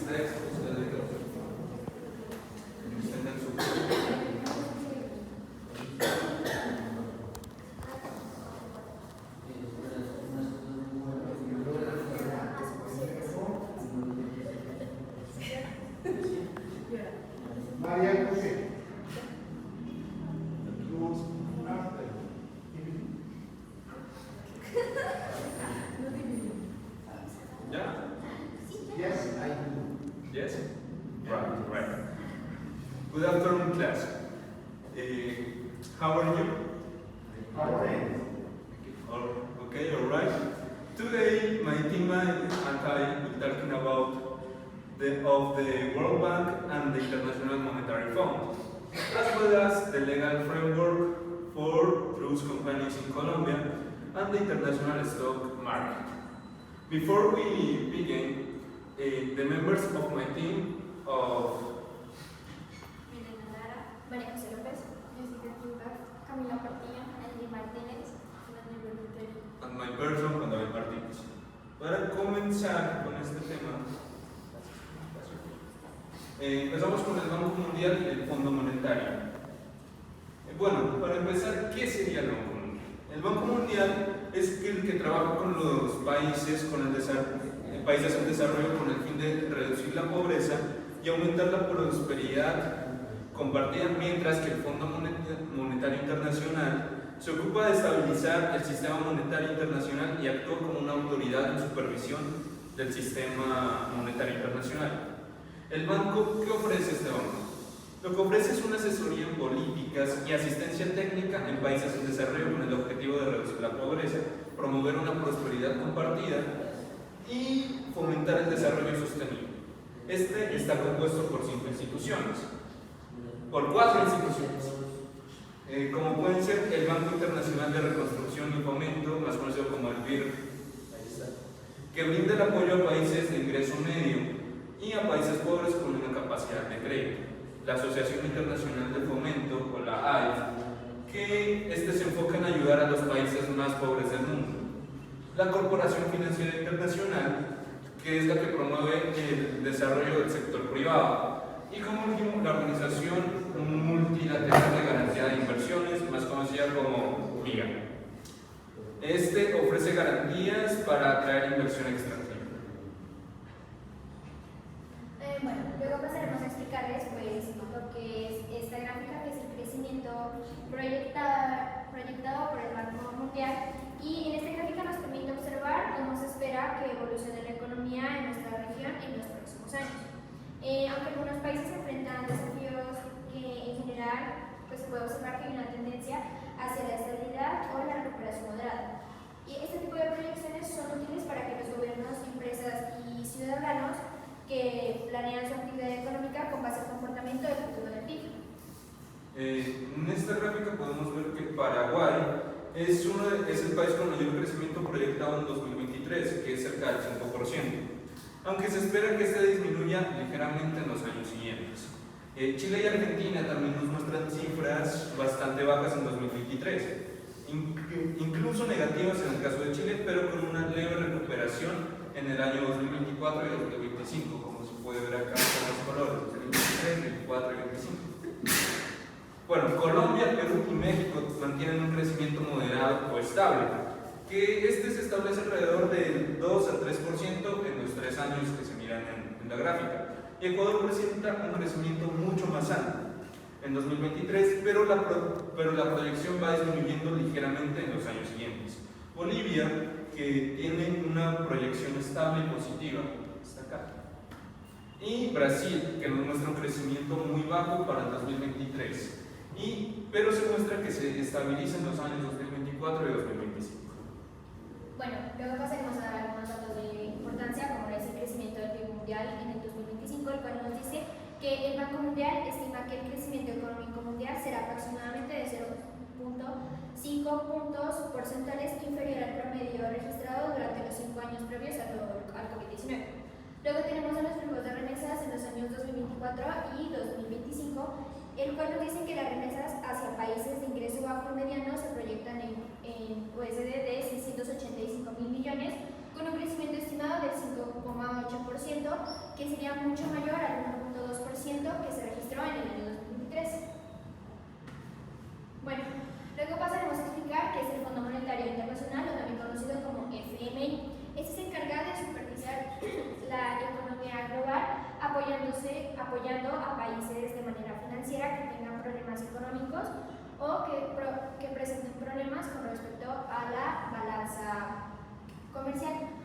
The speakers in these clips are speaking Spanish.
ustedes extienden su María José. ¿Ya? Yes, I do. Yes? Right. Good afternoon, class. How are you? Okay, all right. Today, my team and I will talking about the World Bank and the International Monetary Fund, as well as the legal framework for trust companies in Colombia and the international stock market. Before we begin, the members of my team of Milena Lara, María José López, Jessica Quintar, Camila Portilla, Andy Martínez, Daniel Lutero. and my person, Juan David Martínez. Para comenzar con este tema, empezamos con el Banco Mundial y el Fondo Monetario. Bueno, para empezar, ¿qué sería el Banco Mundial? El Banco Mundial es el que trabaja con los países, países en desarrollo con el fin de reducir la pobreza y aumentar la prosperidad compartida, mientras que el Fondo Monetario Internacional se ocupa de estabilizar el sistema monetario internacional y actúa como una autoridad en supervisión del sistema monetario internacional. ¿El banco qué ofrece este banco? Lo que ofrece es una asesoría en políticas y asistencia técnica en países en desarrollo con el objetivo de reducir la pobreza, promover una prosperidad compartida y fomentar el desarrollo sostenible. Este está compuesto por 4 instituciones. Como pueden ser el Banco Internacional de Reconstrucción y Fomento, más conocido como el BIRF, que brinda el apoyo a países de ingreso medio y a países pobres con una capacidad de crédito. La Asociación Internacional de Fomento, o la AIF, que se enfoca en ayudar a los países más pobres del mundo. La Corporación Financiera Internacional, que es la que promueve el desarrollo del sector privado. Y como último, la Organización Multilateral de Garantía de Inversiones, más conocida como MIGA. Ofrece garantías para atraer inversión extranjera. Bueno, luego pasaremos a explicarles lo que es esta gráfica, que es el crecimiento proyectado por el Banco Mundial, y en esta gráfica nos permite observar cómo se espera que evolucione la economía en nuestra región en los próximos años. Aunque algunos países enfrentan desafíos que en general se puede observar que hay una tendencia hacia la estabilidad o la recuperación moderada. Y este tipo de proyecciones son útiles para que los gobiernos, empresas y ciudadanos que planean su actividad económica con base al comportamiento del futuro del PIB. En esta gráfica podemos ver que Paraguay es el país con mayor crecimiento proyectado en 2023, que es cerca del 5%, aunque se espera que disminuya ligeramente en los años siguientes. Chile y Argentina también nos muestran cifras bastante bajas en 2023, incluso negativas en el caso de Chile, pero con una leve recuperación en el año 2024 y 2025, como se puede ver acá con los colores, 2023, 2024 y 2025. Bueno, Colombia, Perú y México mantienen un crecimiento moderado o estable, que se establece alrededor del 2 al 3% en los 3 años que se miran en la gráfica. Y Ecuador presenta un crecimiento mucho más alto en 2023, pero la proyección va disminuyendo ligeramente en los años siguientes. Bolivia, que tiene una proyección estable y positiva, está acá. Y Brasil, que nos muestra un crecimiento muy bajo para el 2023, pero se muestra que se estabiliza en los años 2024 y 2025. Bueno, luego pasaremos a dar algunos datos de importancia, como es el crecimiento del PIB mundial en el 2025, el cual nos dice que el Banco Mundial estima que el crecimiento económico mundial será aproximadamente de 0.5 puntos porcentuales inferior al promedio registrado durante los 5 años previos al COVID-19. Luego tenemos a los flujos de remesas en los años 2024 y 2025, el cual nos dice que las remesas hacia países de ingreso bajo y mediano se proyectan en USD de 685.000 millones, con un crecimiento estimado del 5,8%, que sería sería mucho mayor al 1.2% que se registró en el año 2023. Bueno, luego pasaremos a explicar qué es el Fondo Monetario Internacional, o también conocido como FMI. Este se encarga de supervisar la economía global, apoyando a países de manera financiera que tengan problemas económicos o que presenten problemas con respecto a la balanza comercial.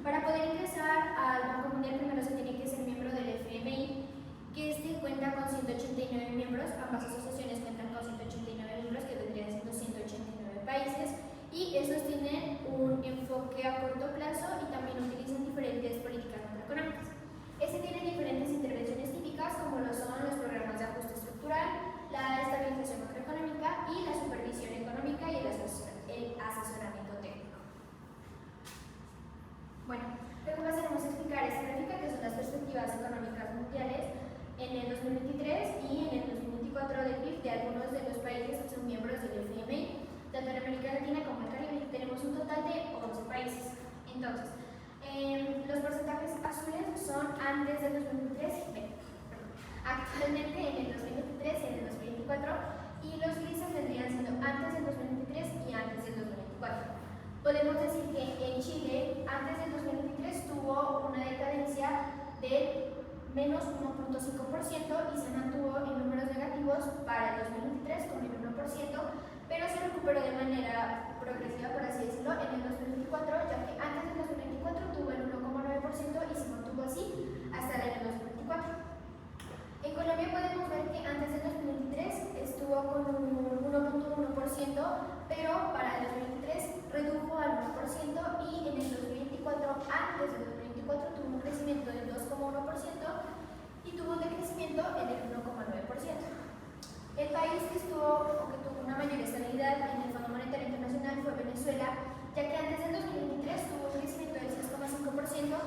Para poder ingresar al Banco Mundial primero se tiene que ser miembro del FMI, que este cuenta con 189 miembros. Ambas asociaciones cuentan con 189 miembros, que vendrían siendo 189 países, y estos tienen un enfoque a corto plazo y también utilizan diferentes políticas macroeconómicas. Este tiene diferentes intervenciones típicas, como lo son los programas de ajuste estructural, la estabilización macroeconómica y la supervisión económica y el asesoramiento técnico. Bueno, luego pasaremos a explicar esta gráfica, que son las perspectivas económicas mundiales en el 2023 y en el 2024 del PIB de algunos de los países que son miembros del FMI. Tanto en América Latina como en el Caribe tenemos un total de 11 países. Entonces, los porcentajes azules son antes del 2023, actualmente en el 2023 y en el 2024, y los grises vendrían siendo antes del 2023 y antes del 2024. Podemos decir que en Chile, antes del 2023, tuvo una decadencia del menos 1.5% y se mantuvo en números negativos para el 2023 con el 1%, pero se recuperó de manera progresiva, por así decirlo, en el 2024, ya que antes del 2024 tuvo el 1.9% y se mantuvo así hasta el año 2024. En Colombia podemos ver que antes del 2023 estuvo con un 1.1%, pero para el 2023 redujo al 1% y en el 2024, antes del 2024, tuvo un crecimiento del 2.1% y tuvo un decrecimiento en el 1.9%. El país que tuvo una mayor estabilidad en el Fondo Monetario Internacional fue Venezuela, ya que antes del 2023 tuvo un crecimiento del 6.5%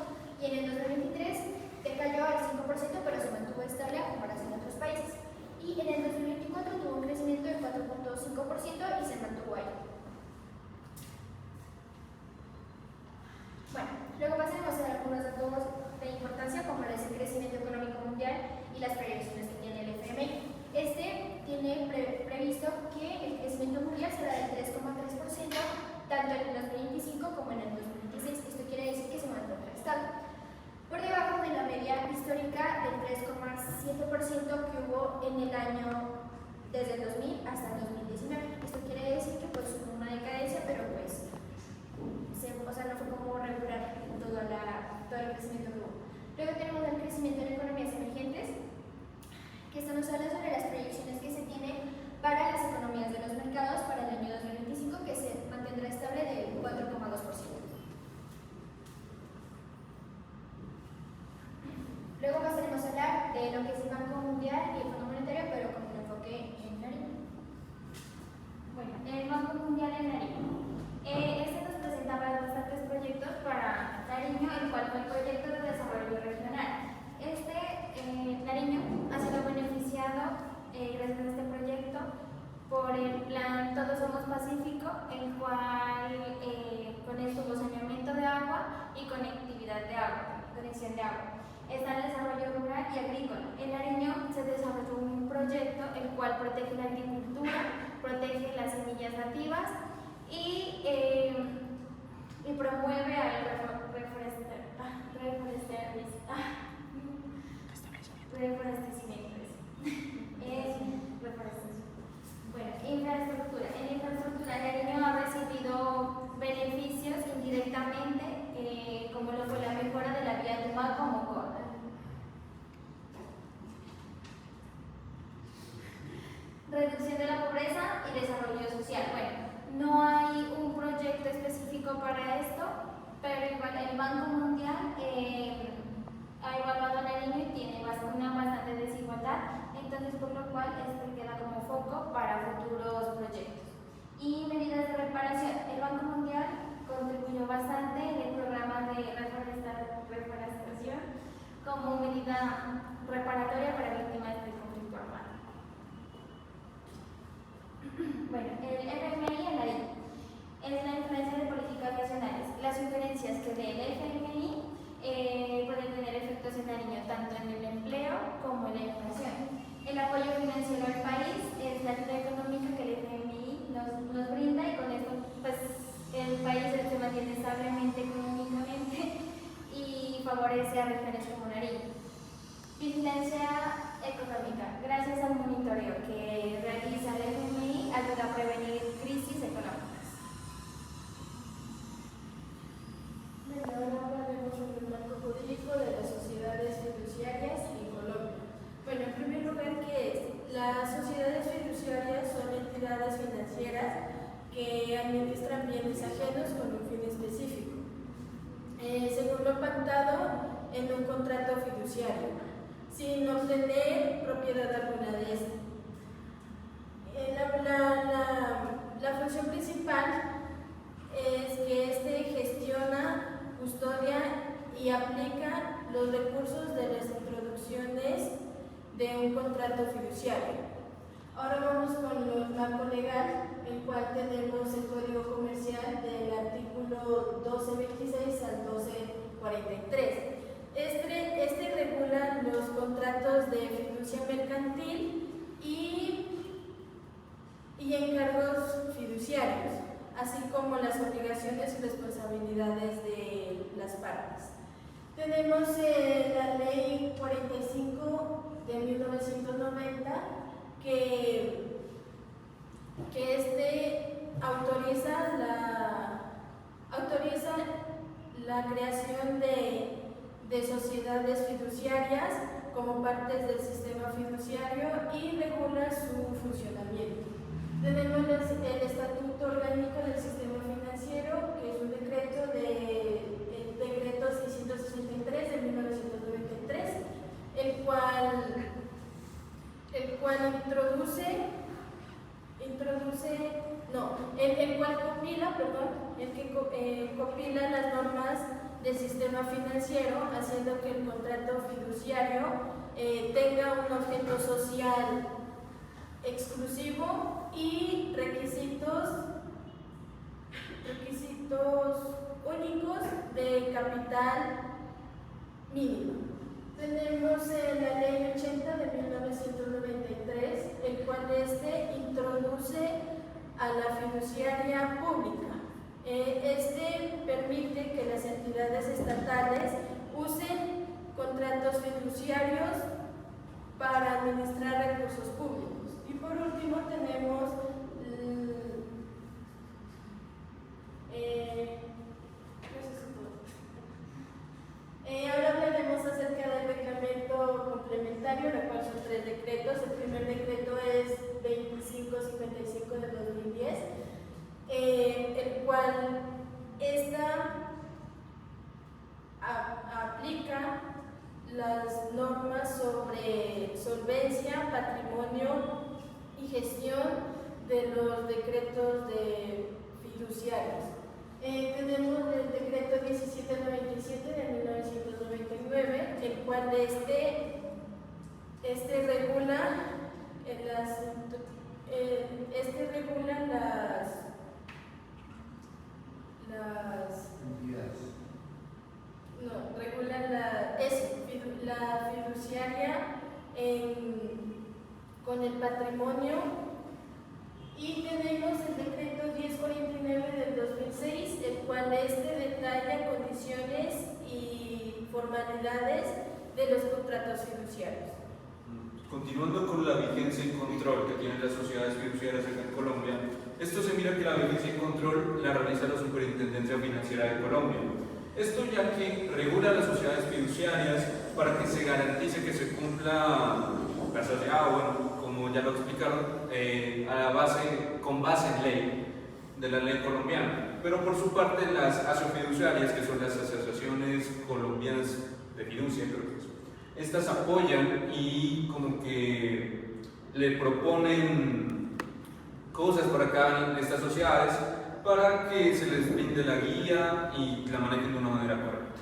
y en el 2023 decayó al 5%, pero se mantuvo estable a comparación de otros países. Y en el 2024 tuvo un crecimiento del 4.5% y se mantuvo ahí. Bueno, luego pasaremos a algunos datos de importancia, como es el crecimiento económico mundial y las proyecciones que tiene el FMI. Este tiene previsto que el crecimiento mundial será del 3,3%, tanto en el 2025 como en el 2026. Esto quiere decir que se mantendrá estable, por debajo de la media histórica del 3,7% que hubo en el año desde el 2000 hasta el 2019. Esto quiere decir que pues hubo una decadencia, pero pues no fue como regular todo el crecimiento que hubo. Luego tenemos el crecimiento en economías emergentes, que esto nos habla sobre las proyecciones que se tienen para las economías de los mercados para el año 2025, que se mantendrá estable del 4,2%. Luego pasaremos a hablar de lo que es el Banco Mundial y el Fondo Monetario, pero con un enfoque en Nariño. Bueno, el Banco Mundial en Nariño. Este nos presentaba bastantes proyectos para Nariño, el cual fue el proyecto de desarrollo regional. Nariño ha sido beneficiado gracias a este proyecto por el plan Todos Somos Pacífico, el cual con esto hubo saneamiento de agua y conectividad de agua, conexión de agua. Está el desarrollo rural y agrícola. En Nariño se desarrolló un proyecto el cual protege la agricultura, protege las semillas nativas y promueve al Bueno, infraestructura. En infraestructura, Nariño ha recibido beneficios indirectamente, como lo fue la mejora de la vía Tumaco-Mocoa. Reducción de la pobreza y desarrollo social. Bueno, no hay un proyecto específico para esto, pero igual el Banco Mundial ha evaluado a Nariño y tiene una bastante desigualdad, entonces por lo cual esto queda como foco para futuros proyectos. Y medidas de reparación. El Banco Mundial contribuyó bastante en el programa de reforestación como medida reparatoria para víctimas del conflicto armado. Bueno, el FMI en Nariño es la influencia de políticas nacionales. Las sugerencias que dé el FMI pueden tener efectos en Nariño varias regiones como Nariño. Vigilancia económica. Gracias al monitoreo que realiza el FMI, ayuda a prevenir crisis económicas. Bueno, ahora hablaremos sobre el marco jurídico de las sociedades fiduciarias en Colombia. Bueno, en primer lugar, ¿qué es? Las sociedades fiduciarias son entidades financieras que administran bienes ajenos con un fin específico, según lo pactado en un contrato fiduciario, sin obtener propiedad alguna de esta. La función principal es que gestiona, custodia y aplica los recursos de las introducciones de un contrato fiduciario. Ahora vamos con el marco legal, el cual tenemos el Código Comercial del artículo 1226 al 1243. Este regula los contratos de fiducia mercantil y encargos fiduciarios, así como las obligaciones y responsabilidades de las partes. Tenemos la Ley 45 de 1990 que autoriza la creación de sociedades fiduciarias como partes del sistema fiduciario y regula su funcionamiento. Tenemos el Estatuto Orgánico del Sistema Financiero, que es un decreto el decreto 663 de 1993, el cual copila las normas del sistema financiero, haciendo que el contrato fiduciario tenga un objeto social exclusivo y requisitos únicos de capital mínimo. Tenemos la Ley 80 de 1993, el cual introduce a la fiduciaria pública. Permite que las entidades estatales usen contratos fiduciarios para administrar recursos públicos. Y por último tenemos ahora hablaremos acerca del reglamento complementario, el cual son 3 decretos. El primer decreto es 2555 del 2010, el cual aplica las normas sobre solvencia, patrimonio y gestión de los decretos de fiduciarios. Tenemos el decreto 1797 de 1999, el cual la fiduciaria con el patrimonio. Y tenemos el decreto 1049 del 2006, el cual detalla condiciones y formalidades de los contratos fiduciarios. Continuando con la vigencia y control que tienen las sociedades fiduciarias acá en Colombia, esto se mira que la vigencia y control la realiza la Superintendencia Financiera de Colombia. Esto ya que regula las sociedades fiduciarias para que se garantice que se cumpla la sociedad, como ya lo explicaron, con base en ley, de la ley colombiana. Pero por su parte las asofiduciarias, que son las asociaciones colombianas de fiducia, creo que es, estas apoyan y como que le proponen cosas para cada estas sociedades para que se les brinde la guía y la manejen de una manera correcta.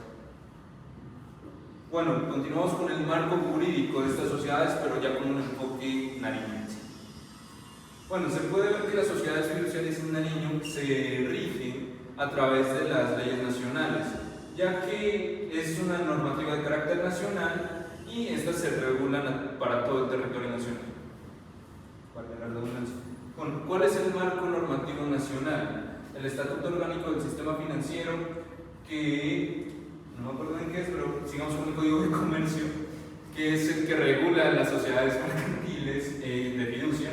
Bueno, continuamos con el marco jurídico de estas sociedades, pero ya con un enfoque nariñense. Bueno, se puede ver que las sociedades fiduciarias en Nariño se rigen a través de las leyes nacionales, ya que es una normativa de carácter nacional y estas se regulan para todo el territorio nacional. Bueno, ¿cuál es el marco normativo nacional? El Estatuto Orgánico del Sistema Financiero, que no me acuerdo en qué es, pero sigamos con el Código de Comercio, que es el que regula las sociedades mercantiles de fiducia,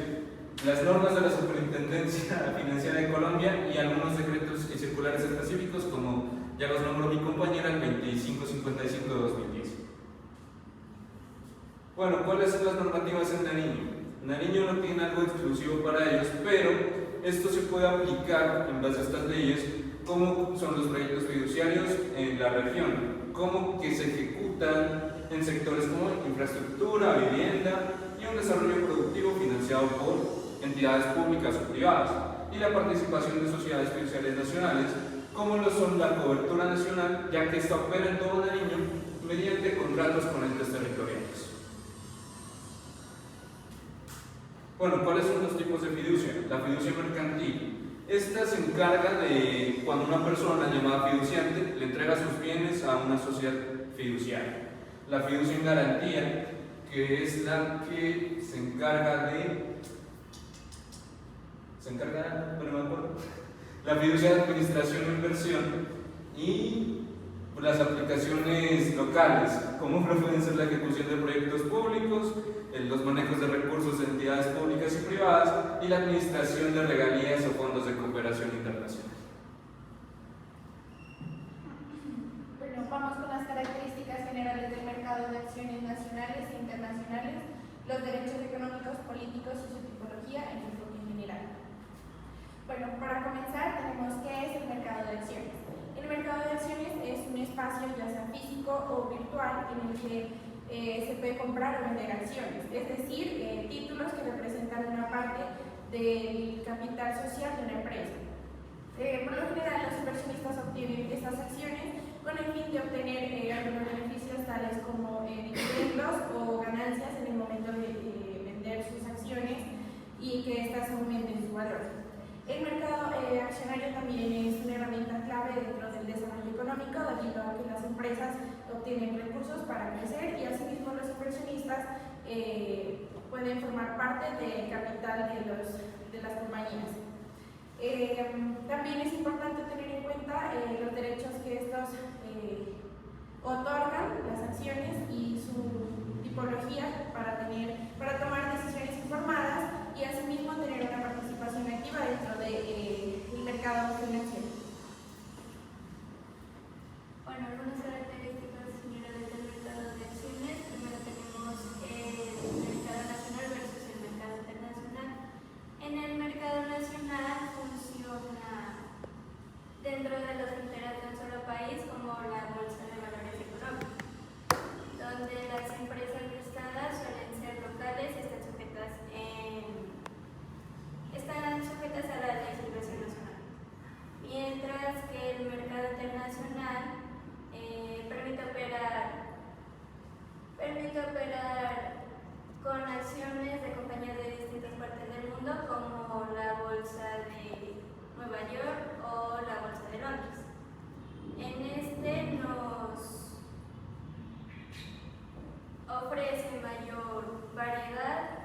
las normas de la Superintendencia Financiera de Colombia y algunos decretos y circulares específicos, como ya los nombró mi compañera, el 2555 de 2010. Bueno, ¿cuáles son las normativas en Nariño? Nariño no tiene algo exclusivo para ellos, pero esto se puede aplicar en base a estas leyes, como son los proyectos fiduciarios en la región, como que se ejecutan en sectores como infraestructura, vivienda y un desarrollo productivo financiado por entidades públicas o privadas, y la participación de sociedades fiduciarias nacionales, como lo son la cobertura nacional, ya que esta opera en todo Nariño mediante contratos con entes territoriales. Bueno, ¿cuáles son los tipos de fiducia? La fiducia mercantil. Esta se encarga de cuando una persona llamada fiduciante le entrega sus bienes a una sociedad fiduciaria. La fiducia en garantía, que es la que se encarga de... no me acuerdo. La fiducia de administración e inversión y las aplicaciones locales, como pueden ser la ejecución de proyectos públicos, los manejos de recursos de entidades públicas y privadas y la administración de regalías o fondos de cooperación internacional. Bueno, vamos con las características generales del mercado de acciones nacionales e internacionales, los derechos económicos, políticos y su tipología en enfoque general. Bueno, para comenzar tenemos qué es el mercado de acciones. El mercado de acciones es un espacio ya sea físico o virtual en el que se puede comprar o vender acciones, es decir, títulos que representan una parte del capital social de una empresa. Por lo general, los inversionistas obtienen estas acciones con el fin de obtener algunos beneficios tales como dividendos o ganancias en el momento de vender sus acciones y que éstas aumenten su valor. El mercado accionario también es una herramienta clave dentro del desarrollo económico, debido a que las empresas obtienen recursos para crecer y asimismo los inversionistas pueden formar parte del capital de las compañías. También es importante tener en cuenta los derechos que estos otorgan, las acciones y su tipología para tomar decisiones informadas y asimismo tener una participación activa dentro del mercado financiero. Bueno, algunas características generales del mercado de acciones. Primero tenemos el mercado nacional versus el mercado internacional. En el mercado nacional funciona dentro de las fronteras de un solo país como la Bolsa de Valores Económicos, donde las empresas listadas suelen ser locales y están sujetas a la legislación nacional, mientras que el mercado internacional permite operar con acciones de compañías de distintas partes del mundo, como la Bolsa de Nueva York o la Bolsa de Londres. En este nos ofrece mayor variedad,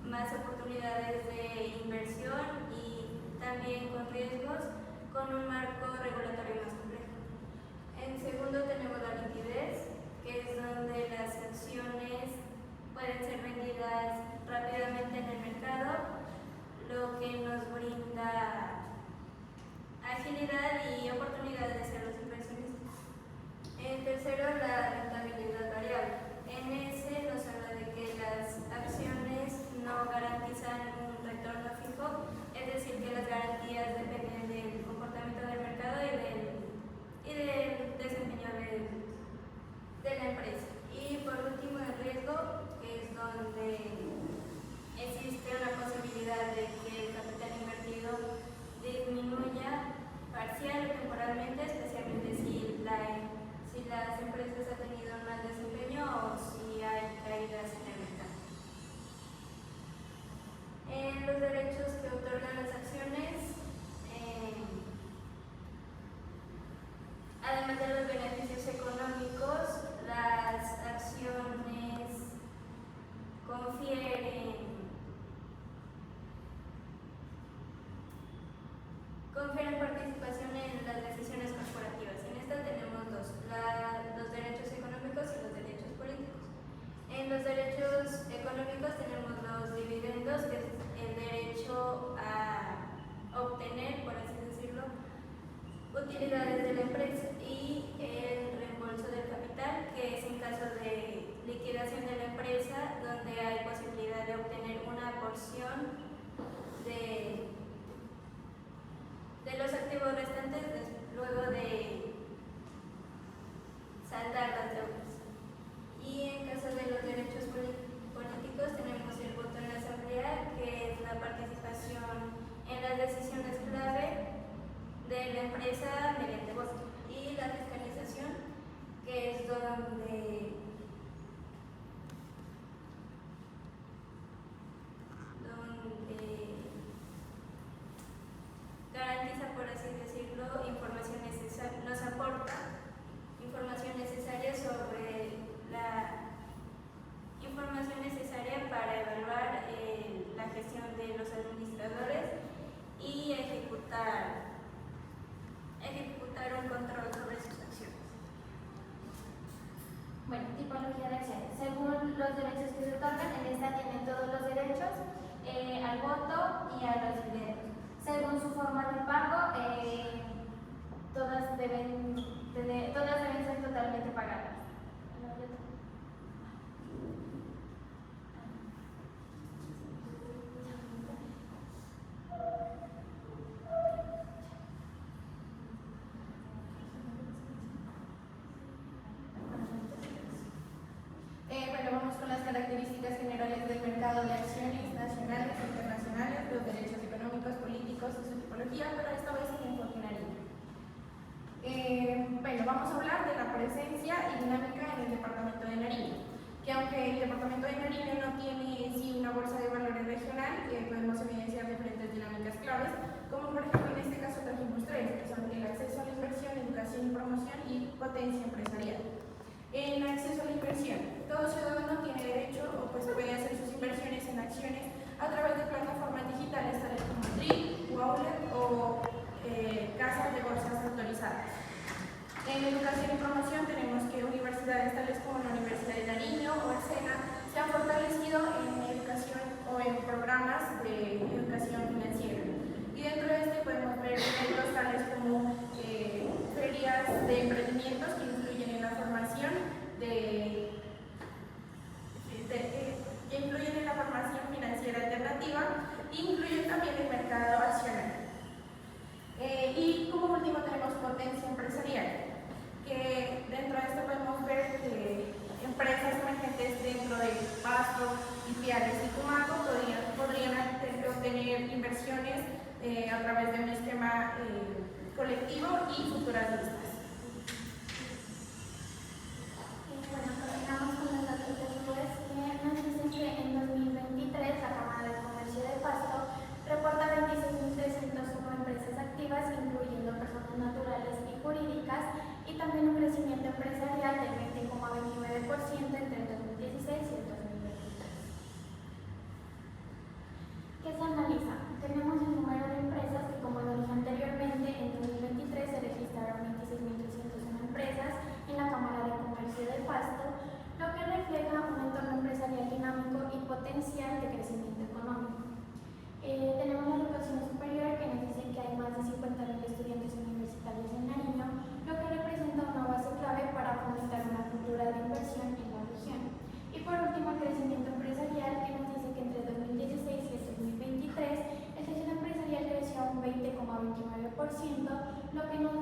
más oportunidades de inversión y también con riesgos, con un marco regulatorio más complejo. En segundo tenemos la liquidez, que es donde las acciones pueden ser vendidas rápidamente en el mercado, lo que nos brinda agilidad y oportunidades a los inversionistas. En tercero, la rentabilidad variable. En ese nos habla de que las acciones no garantizan un retorno fijo, es decir, que las garantías dependen del comportamiento del mercado y del desempeño de la empresa. Y por tipología de acciones. Según los derechos que se otorgan, en esta tienen todos los derechos al voto y a los dividendos. Según su forma de pago, todas deben ser totalmente pagadas. Bueno, vamos con las características generales del mercado de acciones nacionales e internacionales, los derechos económicos, políticos y su tipología, pero esta vez en enfoque Nariño. Bueno, vamos a hablar de la presencia y dinámica en el departamento de Nariño, que aunque el departamento de Nariño no tiene en sí una bolsa de valores regional, podemos evidenciar diferentes dinámicas claves, como por ejemplo en este caso trajimos tres, que son el acceso a la inversión, educación y promoción y potencia empresarial. En acceso a la inversión, todo ciudadano tiene derecho o pues puede hacer sus inversiones en acciones a través de plataformas digitales tales como TRI, Wallet o casas de bolsas autorizadas. En educación y promoción tenemos que universidades tales como la Universidad de Nariño o el SENA se han fortalecido en educación o en programas de educación financiera. Y dentro de este podemos ver eventos tales como ferias de emprendimientos que influyen en la formación financiera alternativa e incluyen también el mercado accionario. Y como último tenemos potencia empresarial, que dentro de esto podemos ver que empresas emergentes dentro de Pasto, Ipiales y Tumaco podrían obtener inversiones a través de un esquema colectivo y futuras listas. Bueno, continuamos con los datos después, que nos dicen que en 2023 la Cámara de Comercio de Pasto reporta 26.301 empresas activas, incluyendo personas naturales y jurídicas, y también un crecimiento empresarial del 20,29% entre el 2016 y el 2023. ¿Qué se analiza? Tenemos el número de empresas que, como lo dije anteriormente, en 2023 se registraron 26.301 empresas en la Cámara de Comercio de Pasto, lo que refleja un entorno empresarial dinámico y potencial de crecimiento económico. Tenemos la educación superior, que nos dice que hay más de 50.000 estudiantes universitarios en Nariño, lo que representa una base clave para fomentar una cultura de inversión en la región. Y por último, el crecimiento empresarial, que nos dice que entre 2016 y el 2023 el tejido empresarial creció a un 20,29%, lo que nos